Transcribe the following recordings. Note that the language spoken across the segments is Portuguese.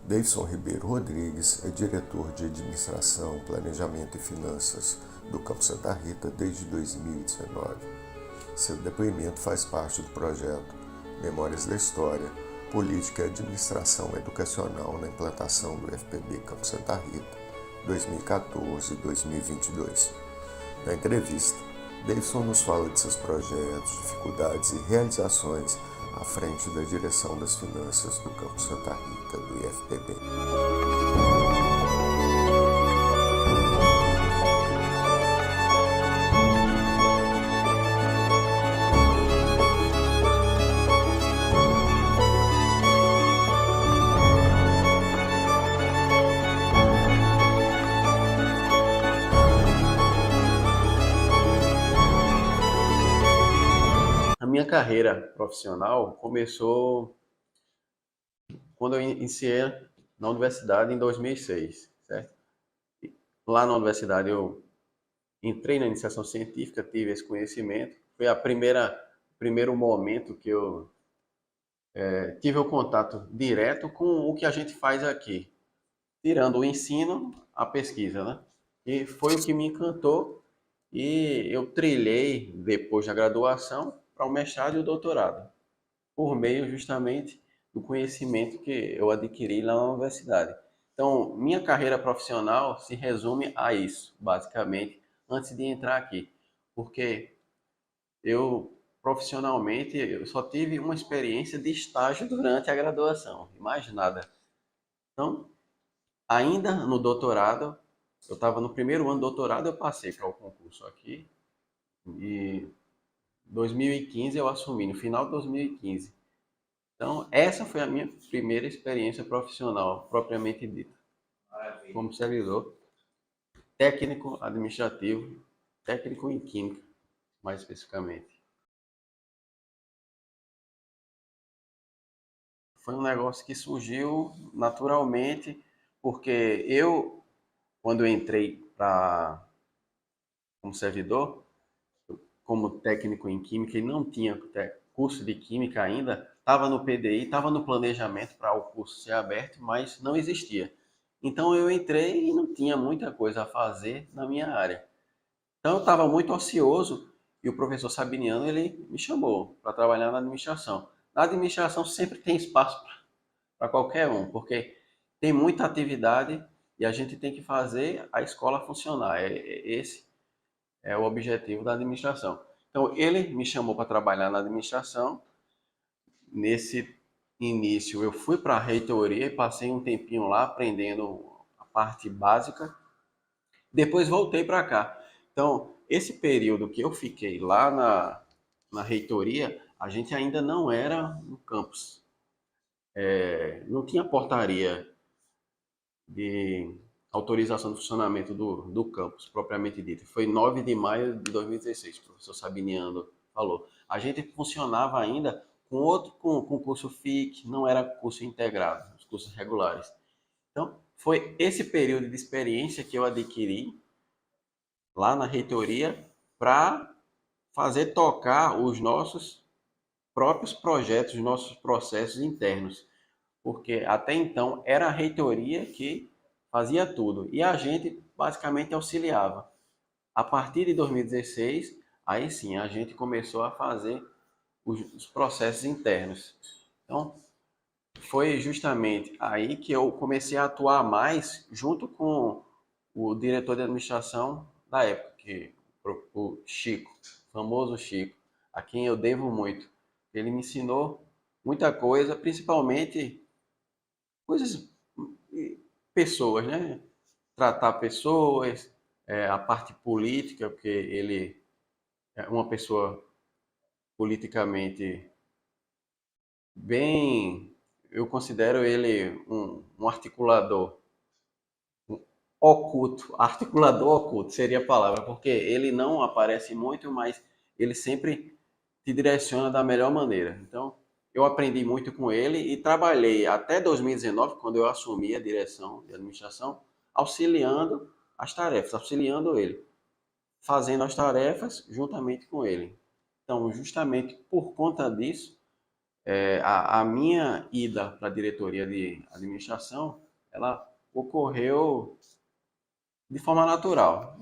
Deison Ribeiro Rodrigues é diretor de Administração, Planejamento e Finanças do Campo Santa Rita desde 2019. Seu depoimento faz parte do projeto Memórias da História, Política e Administração Educacional na implantação do FPB Campo Santa Rita 2014-2022. Na entrevista, Deison nos fala de seus projetos, dificuldades e realizações à frente da direção das finanças do Campo Santa Rita do IFPB. A minha carreira profissional começou quando eu iniciei na universidade em 2006, certo? Lá na universidade eu entrei na iniciação científica, tive esse conhecimento. Foi o primeiro momento que eu tive o contato direto com o que a gente faz aqui, tirando o ensino, a pesquisa, né? E foi o que me encantou e eu trilhei depois da graduação para o mestrado e o doutorado, por meio justamente do conhecimento que eu adquiri lá na universidade. Então, minha carreira profissional se resume a isso, basicamente, antes de entrar aqui, porque eu profissionalmente eu só tive uma experiência de estágio durante a graduação, e mais nada. Então, ainda no doutorado, eu estava no primeiro ano do doutorado, eu passei para o concurso aqui e 2015 eu assumi, no final de 2015. Então, essa foi a minha primeira experiência profissional, propriamente dita, como servidor técnico administrativo, técnico em química, mais especificamente. Foi um negócio que surgiu naturalmente, porque eu, quando eu entrei como servidor, como técnico em química e não tinha curso de química ainda, estava no PDI, estava no planejamento para o curso ser aberto, mas não existia. Então eu entrei e não tinha muita coisa a fazer na minha área. Então eu estava muito ocioso e o professor Sabiniano ele me chamou para trabalhar na administração. Na administração sempre tem espaço para qualquer um, porque tem muita atividade e a gente tem que fazer a escola funcionar. Esse é o objetivo da administração. Então ele me chamou para trabalhar na administração. Nesse início eu fui para a reitoria e passei um tempinho lá aprendendo a parte básica. Depois voltei para cá. Então, esse período que eu fiquei lá na reitoria, a gente ainda não era no campus. Não tinha portaria de autorização de funcionamento do campus, propriamente dito. Foi 9 de maio de 2016, o professor Sabiniano falou. A gente funcionava ainda com curso FIC, não era curso integrado, os cursos regulares. Então, foi esse período de experiência que eu adquiri lá na reitoria para fazer tocar os nossos próprios projetos, os nossos processos internos, porque até então era a reitoria que fazia tudo e a gente basicamente auxiliava. A partir de 2016, aí sim a gente começou a fazer os processos internos. Então, foi justamente aí que eu comecei a atuar mais junto com o diretor de administração da época, o Chico, o famoso Chico, a quem eu devo muito. Ele me ensinou muita coisa, principalmente coisas, pessoas, né? Tratar pessoas, a parte política, porque ele é uma pessoa politicamente bem, eu considero ele um articulador oculto, articulador oculto seria a palavra, porque ele não aparece muito, mas ele sempre te direciona da melhor maneira. Então, eu aprendi muito com ele e trabalhei até 2019, quando eu assumi a direção de administração, auxiliando as tarefas, auxiliando ele, fazendo as tarefas juntamente com ele. Então, justamente por conta disso, A minha ida para a diretoria de administração, ela ocorreu de forma natural.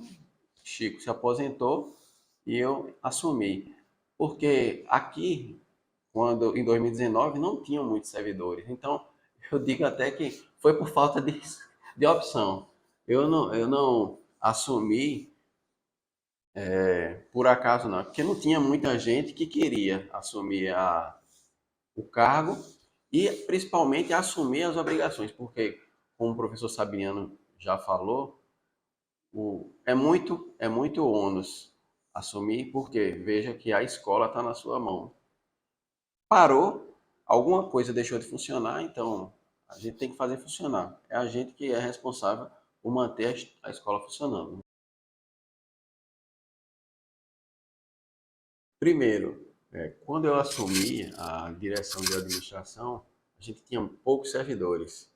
Chico se aposentou e eu assumi. Porque aqui, quando em 2019, não tinham muitos servidores. Então, eu digo até que foi por falta de opção. Eu não assumi por acaso, não, porque não tinha muita gente que queria assumir o cargo e principalmente assumir as obrigações, porque, como o professor Sabiano já falou, é muito ônus assumir, porque veja que a escola está na sua mão. Parou, alguma coisa deixou de funcionar, então a gente tem que fazer funcionar. É a gente que é responsável por manter a escola funcionando. Primeiro, quando eu assumi a direção de administração, a gente tinha poucos servidores.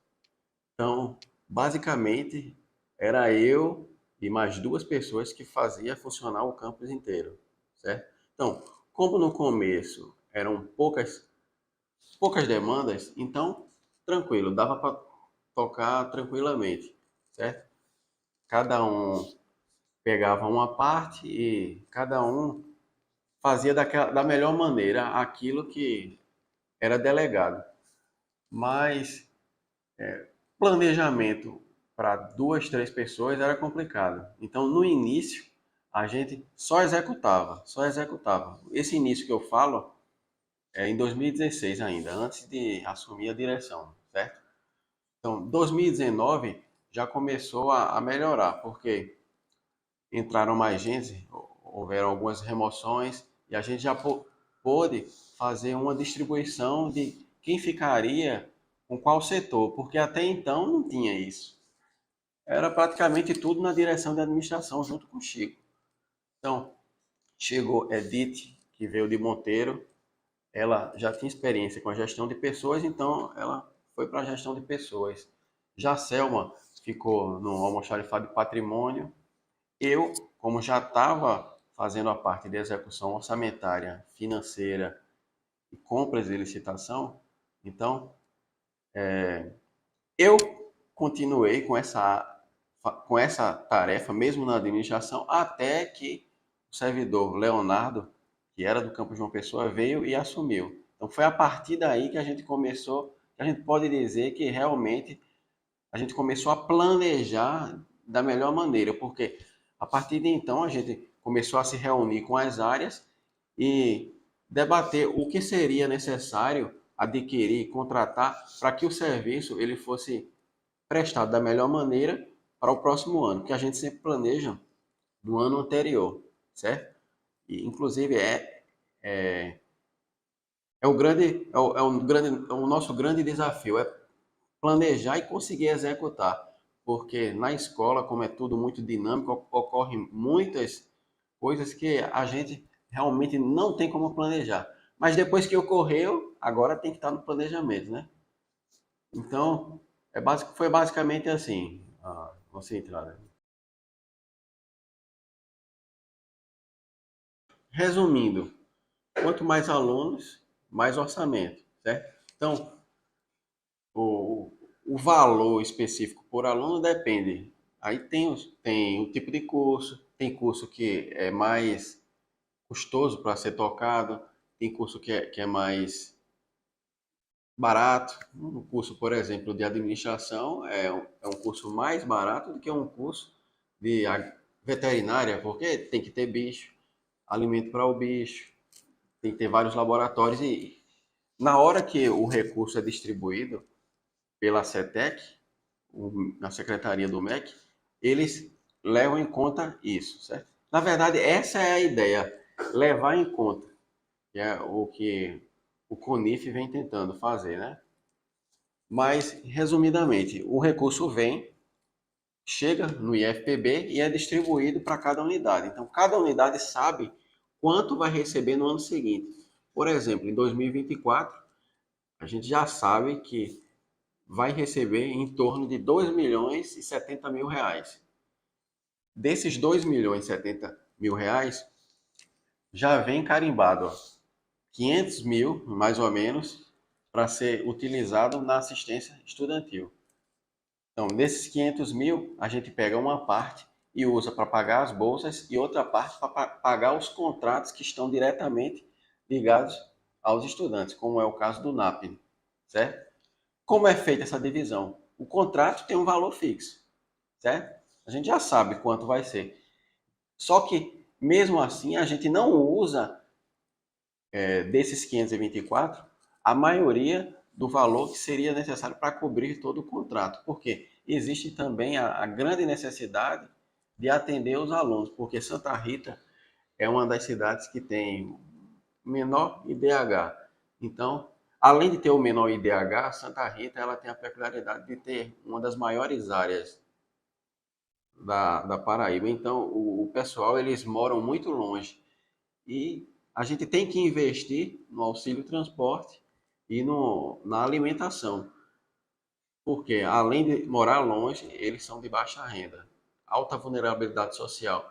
Então, basicamente, era eu e mais duas pessoas que fazia funcionar o campus inteiro, certo? Então, como no começo eram poucas demandas, então, tranquilo, dava para tocar tranquilamente, certo? Cada um pegava uma parte e cada um fazia da melhor maneira aquilo que era delegado. Mas planejamento para duas, três pessoas era complicado. Então, no início, a gente só executava, só executava. Esse início que eu falo é em 2016 ainda, antes de assumir a direção, certo? Então, 2019 já começou a melhorar, porque entraram mais gente, houveram algumas remoções e a gente já pôde fazer uma distribuição de quem ficaria com qual setor, porque até então não tinha isso. Era praticamente tudo na direção de administração junto com o Chico. Então, chegou Edith, que veio de Monteiro, ela já tinha experiência com a gestão de pessoas, então ela foi para a gestão de pessoas. Já Selma ficou no almoxarifado de patrimônio. Eu, como já estava fazendo a parte de execução orçamentária, financeira e compras e licitação, então eu continuei com essa tarefa, mesmo na administração, até que o servidor Leonardo, que era do Campo João Pessoa, veio e assumiu. Então foi a partir daí que a gente começou, que a gente pode dizer que realmente a gente começou a planejar da melhor maneira, porque a partir de então a gente começou a se reunir com as áreas e debater o que seria necessário adquirir, contratar para que o serviço ele fosse prestado da melhor maneira para o próximo ano, que a gente sempre planeja no ano anterior, certo? E inclusive é o nosso grande desafio, é planejar e conseguir executar. Porque na escola, como é tudo muito dinâmico, ocorrem muitas coisas que a gente realmente não tem como planejar. Mas depois que ocorreu, agora tem que estar no planejamento, né? Então, foi basicamente assim, a nossa entrada. Resumindo, quanto mais alunos, mais orçamento, certo? Então, o valor específico por aluno depende. Aí tem o tipo de curso, tem curso que é mais custoso para ser tocado, tem curso que é mais barato. Um curso, por exemplo, de administração é um curso mais barato do que um curso de veterinária, porque tem que ter bicho, alimento para o bicho, tem que ter vários laboratórios e na hora que o recurso é distribuído pela CETEC, na secretaria do MEC, eles levam em conta isso, certo? Na verdade, essa é a ideia, levar em conta, que é o que o CONIF vem tentando fazer, né? Mas, resumidamente, o recurso vem, chega no IFPB e é distribuído para cada unidade. Então, cada unidade sabe quanto vai receber no ano seguinte. Por exemplo, em 2024, a gente já sabe que vai receber em torno de 2 milhões e 70 mil reais. Desses 2 milhões e 70 mil reais, já vem carimbado 500 mil, mais ou menos, para ser utilizado na assistência estudantil. Então, desses 500 mil, a gente pega uma parte e usa para pagar as bolsas e outra parte para pagar os contratos que estão diretamente ligados aos estudantes, como é o caso do NAPNE, certo? Como é feita essa divisão? O contrato tem um valor fixo, certo? A gente já sabe quanto vai ser. Só que, mesmo assim, a gente não usa desses 524, a maioria do valor que seria necessário para cobrir todo o contrato. Porque existe também a grande necessidade de atender os alunos, porque Santa Rita é uma das cidades que tem menor IDH. Então, além de ter o menor IDH, Santa Rita ela tem a peculiaridade de ter uma das maiores áreas da Paraíba. Então, o pessoal eles moram muito longe e a gente tem que investir no auxílio transporte e na alimentação, porque além de morar longe, eles são de baixa renda, alta vulnerabilidade social.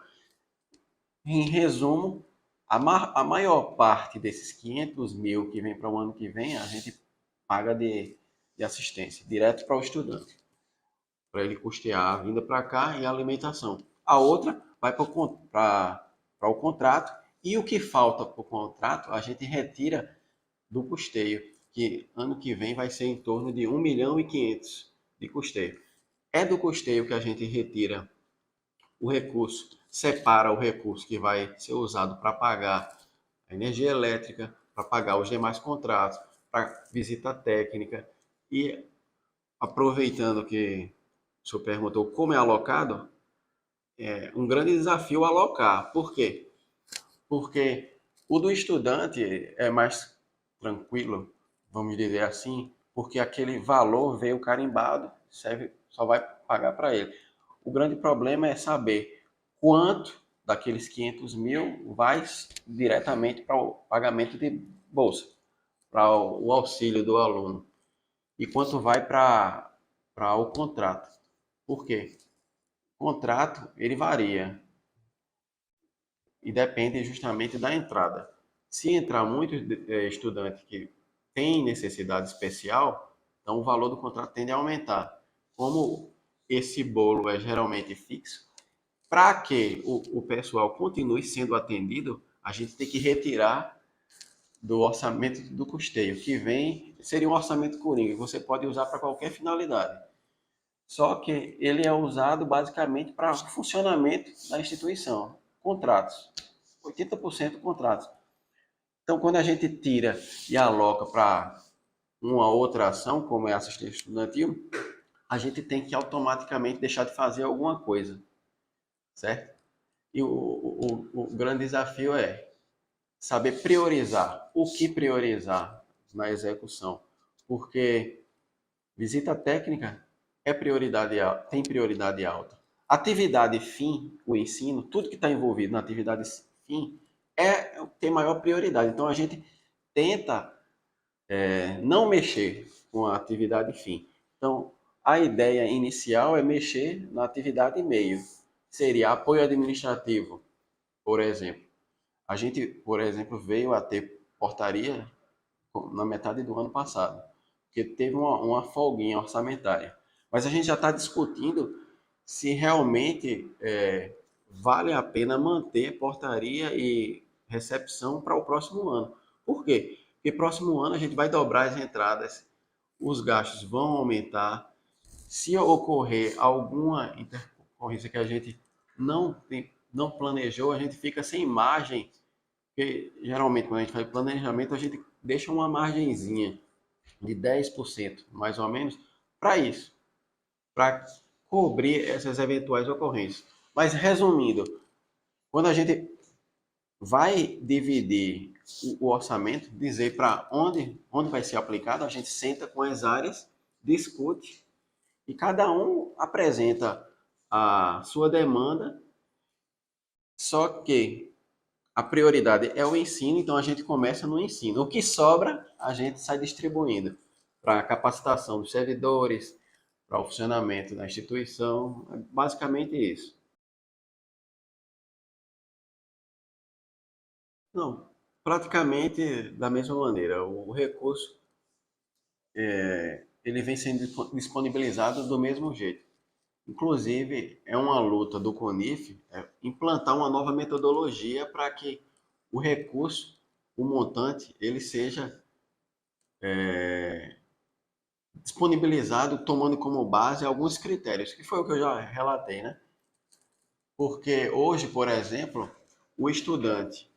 Em resumo, a maior parte desses 500 mil que vem para o ano que vem, a gente paga de assistência, direto para o estudante, para ele custear a vinda para cá e a alimentação. A outra vai para o contrato, e o que falta para o contrato, a gente retira do custeio, que ano que vem vai ser em torno de 1.500.000 de custeio. É do custeio que a gente retira o recurso, separa o recurso que vai ser usado para pagar a energia elétrica, para pagar os demais contratos, para visita técnica. E aproveitando que o senhor perguntou como é alocado, é um grande desafio alocar. Por quê? Porque o do estudante é mais tranquilo, vamos dizer assim, porque aquele valor veio carimbado, serve, só vai pagar para ele. O grande problema é saber quanto daqueles 500 mil vai diretamente para o pagamento de bolsa, para o auxílio do aluno, e quanto vai para o contrato. Por quê? O contrato, ele varia e depende justamente da entrada. Se entrar muito estudante que tem necessidade especial, então o valor do contrato tende a aumentar. Como esse bolo é geralmente fixo, para que o pessoal continue sendo atendido, a gente tem que retirar do orçamento do custeio, que vem, seria um orçamento coringa, que você pode usar para qualquer finalidade. Só que ele é usado basicamente para o funcionamento da instituição, contratos. 80% contratos. Então, quando a gente tira e aloca para uma outra ação, como é a assistência estudantil, a gente tem que automaticamente deixar de fazer alguma coisa, certo? E o grande desafio é saber priorizar, o que priorizar na execução, porque visita técnica é prioridade, tem prioridade alta. Atividade fim, o ensino, tudo que está envolvido na atividade fim tem maior prioridade. Então a gente tenta não mexer com a atividade fim. Então a ideia inicial é mexer na atividade meio. Seria apoio administrativo, por exemplo. A gente, por exemplo, veio a ter portaria na metade do ano passado, porque teve uma folguinha orçamentária. Mas a gente já está discutindo se realmente vale a pena manter portaria e recepção para o próximo ano. Por quê? Porque próximo ano a gente vai dobrar as entradas, os gastos vão aumentar. Se ocorrer alguma intercorrência que a gente não planejou, a gente fica sem margem, porque geralmente quando a gente faz planejamento, a gente deixa uma margenzinha de 10%, mais ou menos, para isso, para cobrir essas eventuais ocorrências. Mas resumindo, quando a gente vai dividir o orçamento, dizer para onde vai ser aplicado, a gente senta com as áreas, discute e cada um apresenta a sua demanda, só que a prioridade é o ensino, então a gente começa no ensino. O que sobra, a gente sai distribuindo para a capacitação dos servidores, para o funcionamento da instituição, é basicamente isso. Não, praticamente da mesma maneira. O recurso ele vem sendo disponibilizado do mesmo jeito. Inclusive, é uma luta do CONIF implantar uma nova metodologia para que o recurso, o montante, ele seja disponibilizado tomando como base alguns critérios, que foi o que eu já relatei, né? Porque hoje, por exemplo, o estudante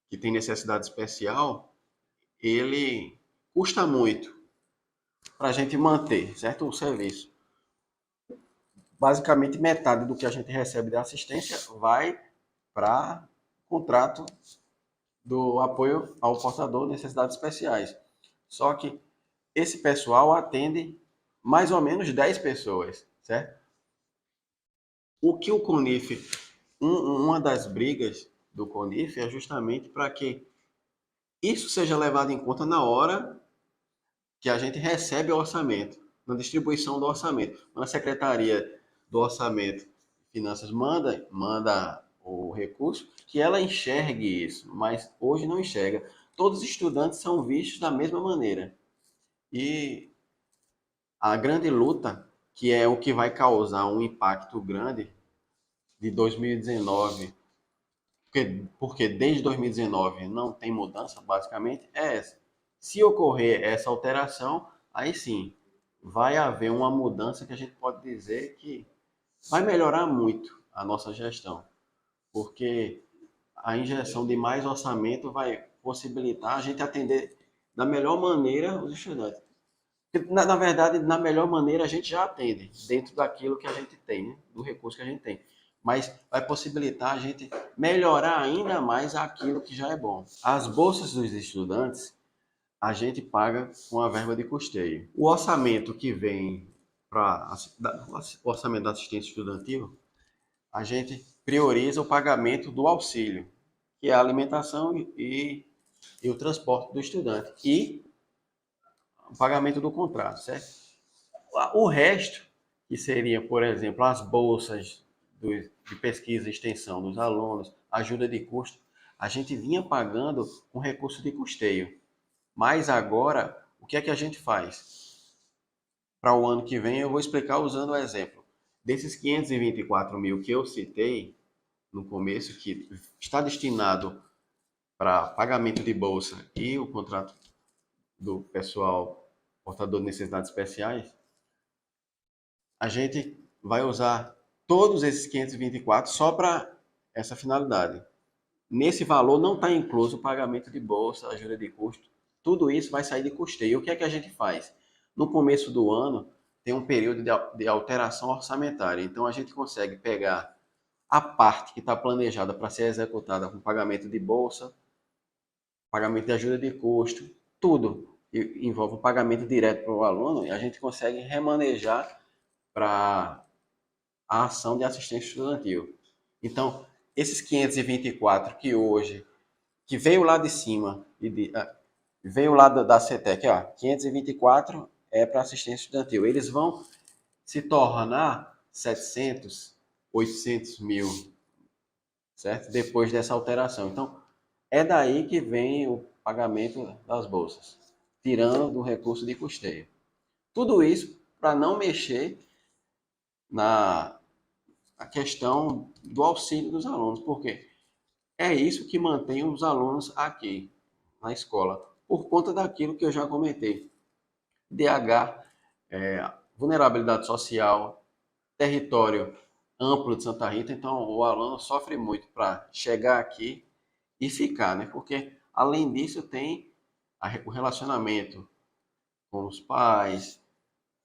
que tem necessidade especial, ele custa muito para a gente manter, certo? O serviço. Basicamente, metade do que a gente recebe de assistência vai para contrato do apoio ao portador de necessidades especiais. Só que esse pessoal atende mais ou menos 10 pessoas, certo? O que o CONIF, uma das brigas do CONIF é justamente para que isso seja levado em conta na hora que a gente recebe o orçamento, na distribuição do orçamento. Quando a Secretaria do Orçamento e Finanças manda o recurso, que ela enxergue isso, mas hoje não enxerga. Todos os estudantes são vistos da mesma maneira. E a grande luta, que é o que vai causar um impacto grande de 2019, porque desde 2019 não tem mudança, basicamente, é essa. Se ocorrer essa alteração, aí sim, vai haver uma mudança que a gente pode dizer que vai melhorar muito a nossa gestão, porque a injeção de mais orçamento vai possibilitar a gente atender da melhor maneira os estudantes. Na verdade, na melhor maneira a gente já atende, dentro daquilo que a gente tem, né? Do recurso que a gente tem. Mas vai possibilitar a gente melhorar ainda mais aquilo que já é bom. As bolsas dos estudantes, a gente paga com a verba de custeio. O orçamento que vem para o orçamento da assistência estudantil, a gente prioriza o pagamento do auxílio, que é a alimentação e o transporte do estudante. E o pagamento do contrato, certo? O resto, que seria, por exemplo, as bolsas de pesquisa e extensão dos alunos, ajuda de custo, a gente vinha pagando com recurso de custeio. Mas agora, o que é que a gente faz? Para o ano que vem, eu vou explicar usando o exemplo. Desses 524 mil que eu citei no começo, que está destinado para pagamento de bolsa e o contrato do pessoal portador de necessidades especiais, a gente vai usar todos esses 524 só para essa finalidade. Nesse valor não está incluso o pagamento de bolsa, ajuda de custo. Tudo isso vai sair de custeio. O que é que a gente faz? No começo do ano, tem um período de alteração orçamentária. Então, a gente consegue pegar a parte que está planejada para ser executada com pagamento de bolsa, pagamento de ajuda de custo, tudo envolve um pagamento direto para o aluno, e a gente consegue remanejar para a ação de assistência estudantil. Então, esses 524 que hoje, que veio lá de cima, veio lá da CETEC, ó, 524 é para assistência estudantil. Eles vão se tornar 700, 800 mil, certo? Depois dessa alteração. Então, é daí que vem o pagamento das bolsas, tirando do recurso de custeio. Tudo isso para não mexer na a questão do auxílio dos alunos, porque é isso que mantém os alunos aqui na escola, por conta daquilo que eu já comentei. DH, vulnerabilidade social, território amplo de Santa Rita, então o aluno sofre muito para chegar aqui e ficar, né? Porque além disso tem o relacionamento com os pais.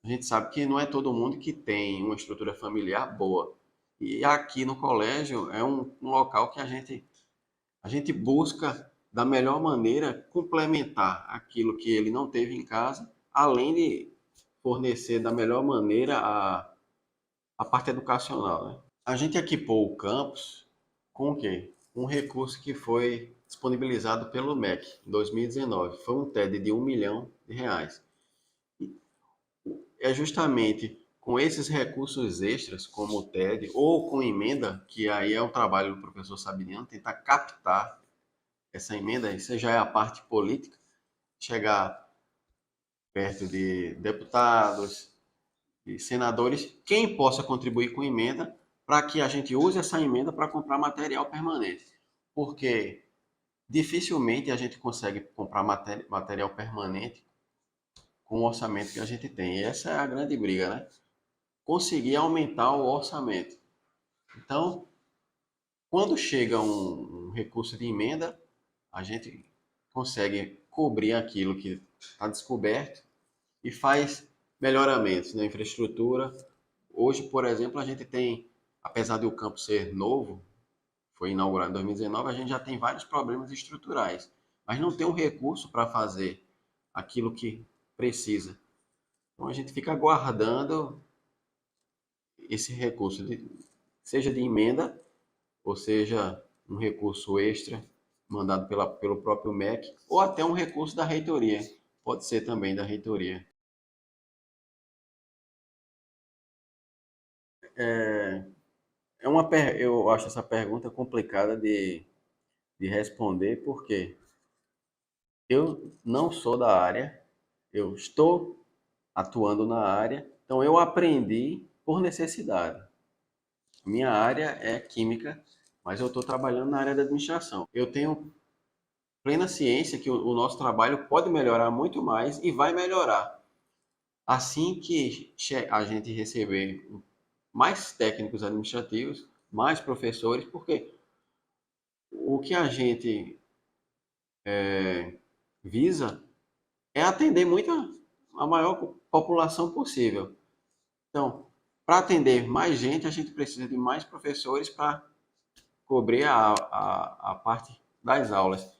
A gente sabe que não é todo mundo que tem uma estrutura familiar boa. E aqui no colégio é um local que a gente busca da melhor maneira complementar aquilo que ele não teve em casa, além de fornecer da melhor maneira a parte educacional, né? A gente equipou o campus com o quê? Um recurso que foi disponibilizado pelo MEC em 2019. Foi um TED de R$ 1 milhão. É justamente com esses recursos extras, como o TED, ou com emenda, que aí é o trabalho do professor Sabiniano, tentar captar essa emenda, isso já é a parte política, chegar perto de deputados e senadores, quem possa contribuir com emenda para que a gente use essa emenda para comprar material permanente. Porque dificilmente a gente consegue comprar material permanente com o orçamento que a gente tem. E essa é a grande briga, né? Conseguir aumentar o orçamento. Então, quando chega um recurso de emenda, a gente consegue cobrir aquilo que está descoberto e faz melhoramentos na infraestrutura. Hoje, por exemplo, a gente tem, apesar de o campo ser novo, foi inaugurado em 2019, a gente já tem vários problemas estruturais, mas não tem um recurso para fazer aquilo que precisa. Então a gente fica aguardando esse recurso, seja de emenda, ou seja, um recurso extra mandado pelo próprio MEC, ou até um recurso da reitoria. Pode ser também da reitoria. Eu acho essa pergunta complicada de responder, porque eu não sou da área, eu estou atuando na área, então eu aprendi por necessidade. Minha área é química, mas eu estou trabalhando na área da administração. Eu tenho plena ciência que o nosso trabalho pode melhorar muito mais e vai melhorar. Assim que a gente receber mais técnicos administrativos, mais professores, porque o que a gente visa é atender a maior população possível. Então, para atender mais gente, a gente precisa de mais professores para cobrir a parte das aulas.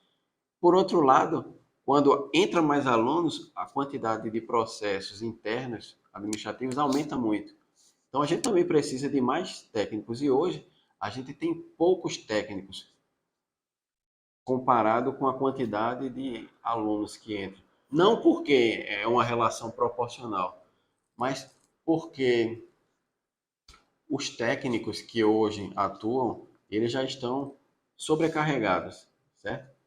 Por outro lado, quando entra mais alunos, a quantidade de processos internos administrativos aumenta muito. Então, a gente também precisa de mais técnicos. E hoje, a gente tem poucos técnicos comparado com a quantidade de alunos que entram. Não porque é uma relação proporcional, mas porque os técnicos que hoje atuam, eles já estão sobrecarregados, certo?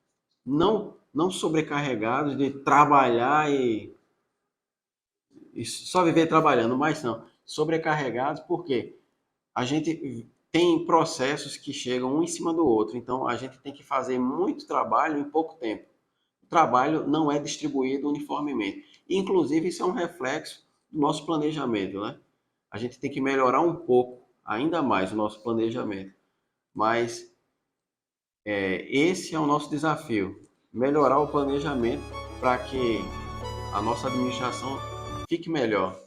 Não sobrecarregados de trabalhar e só viver trabalhando, mas não. Sobrecarregados porque a gente tem processos que chegam um em cima do outro, então a gente tem que fazer muito trabalho em pouco tempo. O trabalho não é distribuído uniformemente. Inclusive, isso é um reflexo do nosso planejamento, né? A gente tem que melhorar um pouco, ainda mais, o nosso planejamento. Mas esse é o nosso desafio, melhorar o planejamento para que a nossa administração fique melhor.